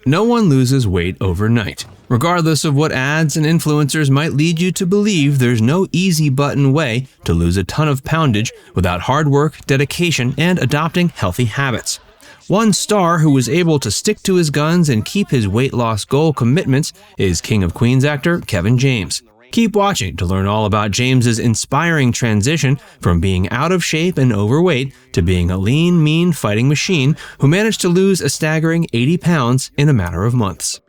No one loses weight overnight. Regardless of what ads and influencers might lead you to believe, there's no easy button way to lose a ton of poundage without hard work, dedication, and adopting healthy habits. One star who was able to stick to his guns and keep his weight loss goal commitments is King of Queens actor Kevin James. Keep watching to learn all about James's inspiring transition from being out of shape and overweight to being a lean, mean fighting machine who managed to lose a staggering 80 pounds in a matter of months.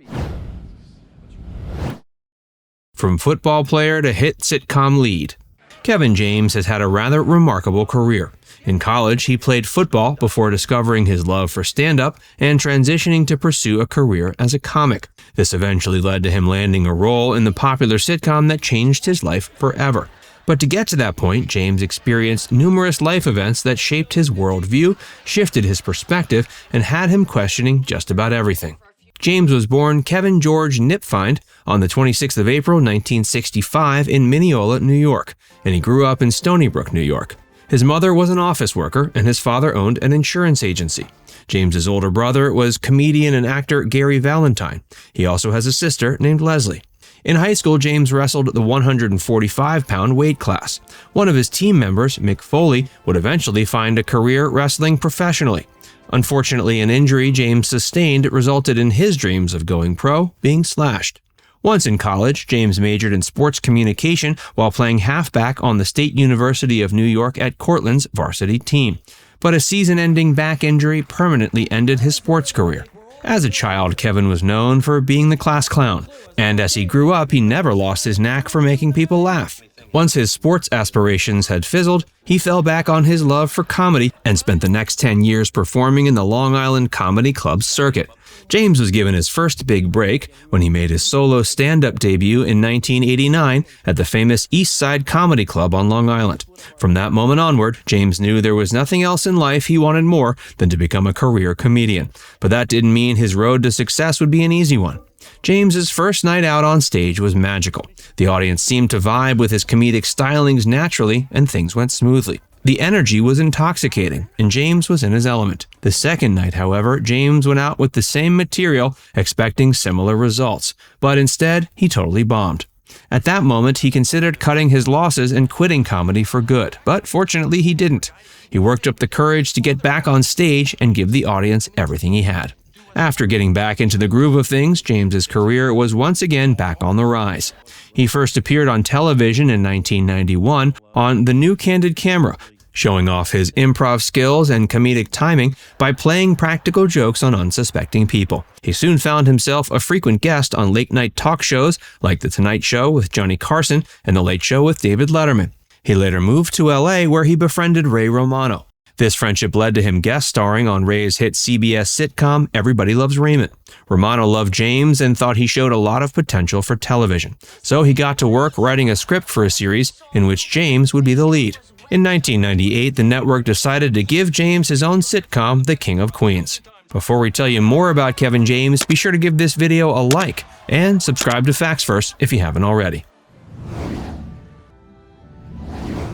From football player to hit sitcom lead, Kevin James has had a rather remarkable career. In college, he played football before discovering his love for stand-up and transitioning to pursue a career as a comic. This eventually led to him landing a role in the popular sitcom that changed his life forever. But to get to that point, James experienced numerous life events that shaped his worldview, shifted his perspective, and had him questioning just about everything. James was born Kevin George Nipfind on the 26th of April, 1965 in Mineola, New York, and he grew up in Stony Brook, New York. His mother was an office worker, and his father owned an insurance agency. James's older brother was comedian and actor Gary Valentine. He also has a sister named Leslie. In high school, James wrestled the 145-pound weight class. One of his team members, Mick Foley, would eventually find a career wrestling professionally. Unfortunately, an injury James sustained resulted in his dreams of going pro being slashed. Once in college, James majored in sports communication while playing halfback on the State University of New York at Cortland's varsity team. But a season-ending back injury permanently ended his sports career. As a child, Kevin was known for being the class clown, and as he grew up, he never lost his knack for making people laugh. Once his sports aspirations had fizzled, he fell back on his love for comedy and spent the next 10 years performing in the Long Island Comedy Club circuit. James was given his first big break when he made his solo stand-up debut in 1989 at the famous East Side Comedy Club on Long Island. From that moment onward, James knew there was nothing else in life he wanted more than to become a career comedian. But that didn't mean his road to success would be an easy one. James's first night out on stage was magical. The audience seemed to vibe with his comedic stylings naturally, and things went smoothly. The energy was intoxicating, and James was in his element. The second night, however, James went out with the same material, expecting similar results, but instead, he totally bombed. At that moment, he considered cutting his losses and quitting comedy for good, but fortunately, he didn't. He worked up the courage to get back on stage and give the audience everything he had. After getting back into the groove of things, James's career was once again back on the rise. He first appeared on television in 1991 on The New Candid Camera, showing off his improv skills and comedic timing by playing practical jokes on unsuspecting people. He soon found himself a frequent guest on late-night talk shows like The Tonight Show with Johnny Carson and The Late Show with David Letterman. He later moved to LA where he befriended Ray Romano. This friendship led to him guest starring on Ray's hit CBS sitcom Everybody Loves Raymond. Romano loved James and thought he showed a lot of potential for television, so he got to work writing a script for a series in which James would be the lead. In 1998, the network decided to give James his own sitcom, The King of Queens. Before we tell you more about Kevin James, be sure to give this video a like and subscribe to Facts First if you haven't already.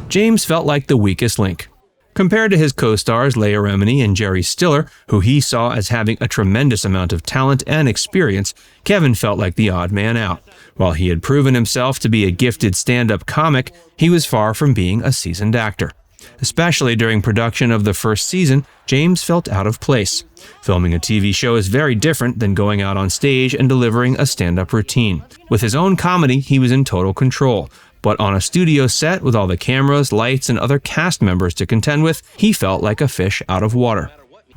James felt like the weakest link. Compared to his co-stars Leah Remini and Jerry Stiller, who he saw as having a tremendous amount of talent and experience, Kevin felt like the odd man out. While he had proven himself to be a gifted stand-up comic, he was far from being a seasoned actor. Especially during production of the first season, James felt out of place. Filming a TV show is very different than going out on stage and delivering a stand-up routine. With his own comedy, he was in total control. But on a studio set with all the cameras, lights, and other cast members to contend with, he felt like a fish out of water.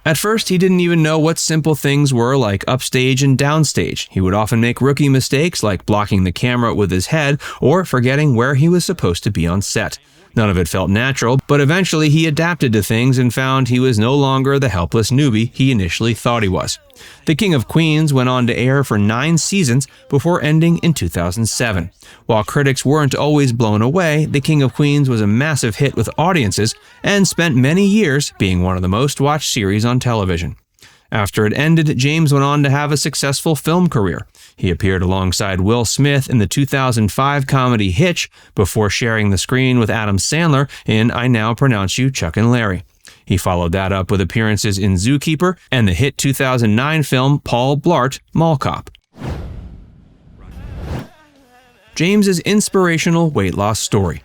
At first, he didn't even know what simple things were like upstage and downstage. He would often make rookie mistakes like blocking the camera with his head or forgetting where he was supposed to be on set. None of it felt natural, but eventually he adapted to things and found he was no longer the helpless newbie he initially thought he was. The King of Queens went on to air for 9 seasons before ending in 2007. While critics weren't always blown away, The King of Queens was a massive hit with audiences and spent many years being one of the most watched series on television. After it ended, James went on to have a successful film career. He appeared alongside Will Smith in the 2005 comedy Hitch before sharing the screen with Adam Sandler in I Now Pronounce You Chuck and Larry. He followed that up with appearances in Zookeeper and the hit 2009 film Paul Blart, Mall Cop. James's inspirational weight loss story.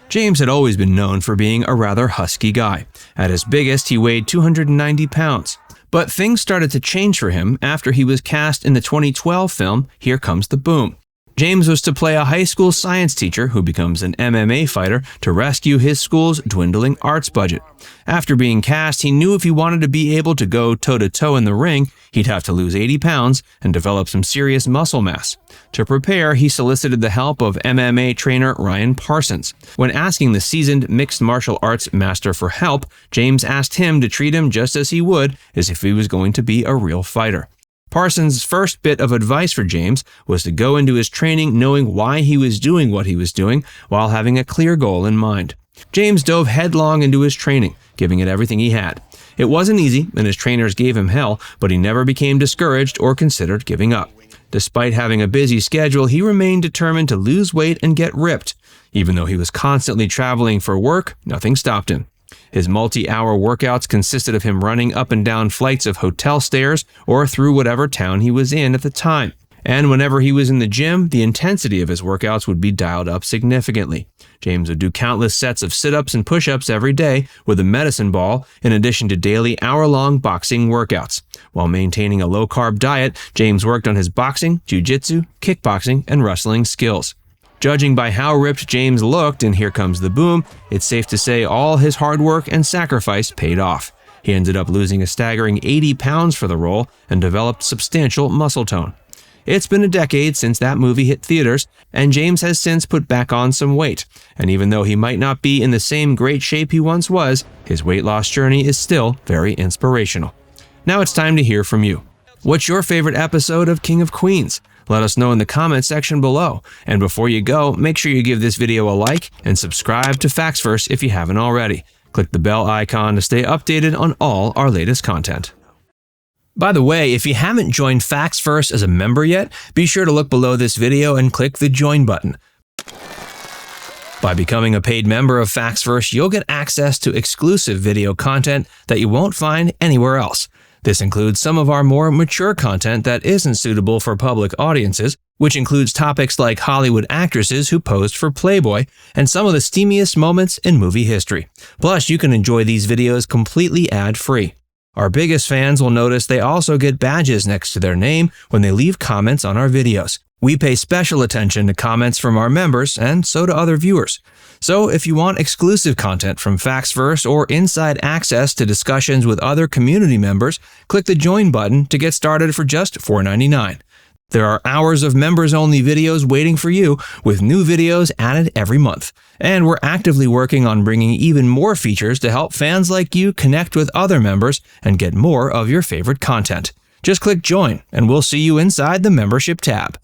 James had always been known for being a rather husky guy. At his biggest, he weighed 290 pounds. But things started to change for him after he was cast in the 2012 film Here Comes the Boom. James was to play a high school science teacher who becomes an MMA fighter to rescue his school's dwindling arts budget. After being cast, he knew if he wanted to be able to go toe-to-toe in the ring, he'd have to lose 80 pounds and develop some serious muscle mass. To prepare, he solicited the help of MMA trainer Ryan Parsons. When asking the seasoned mixed martial arts master for help, James asked him to treat him just as he would as if he was going to be a real fighter. Parsons' first bit of advice for James was to go into his training knowing why he was doing what he was doing while having a clear goal in mind. James dove headlong into his training, giving it everything he had. It wasn't easy, and his trainers gave him hell, but he never became discouraged or considered giving up. Despite having a busy schedule, he remained determined to lose weight and get ripped. Even though he was constantly traveling for work, nothing stopped him. His multi-hour workouts consisted of him running up and down flights of hotel stairs or through whatever town he was in at the time. And whenever he was in the gym, the intensity of his workouts would be dialed up significantly. James would do countless sets of sit-ups and push-ups every day with a medicine ball, in addition to daily hour-long boxing workouts. While maintaining a low-carb diet, James worked on his boxing, jiu-jitsu, kickboxing, and wrestling skills. Judging by how ripped James looked in Here Comes the Boom, it's safe to say all his hard work and sacrifice paid off. He ended up losing a staggering 80 pounds for the role and developed substantial muscle tone. It's been a decade since that movie hit theaters, and James has since put back on some weight. And even though he might not be in the same great shape he once was, his weight loss journey is still very inspirational. Now it's time to hear from you. What's your favorite episode of King of Queens? Let us know in the comment section below. And before you go, make sure you give this video a like and subscribe to Facts First if you haven't already. Click the bell icon to stay updated on all our latest content. By the way, if you haven't joined Facts First as a member yet, be sure to look below this video and click the join button. By becoming a paid member of Facts First, you'll get access to exclusive video content that you won't find anywhere else. This includes some of our more mature content that isn't suitable for public audiences, which includes topics like Hollywood actresses who posed for Playboy and some of the steamiest moments in movie history. Plus, you can enjoy these videos completely ad-free. Our biggest fans will notice they also get badges next to their name when they leave comments on our videos. We pay special attention to comments from our members, and so do other viewers. So if you want exclusive content from Facts First or inside access to discussions with other community members, click the join button to get started for just $4.99. There are hours of members-only videos waiting for you, with new videos added every month. And we're actively working on bringing even more features to help fans like you connect with other members and get more of your favorite content. Just click join, and we'll see you inside the membership tab.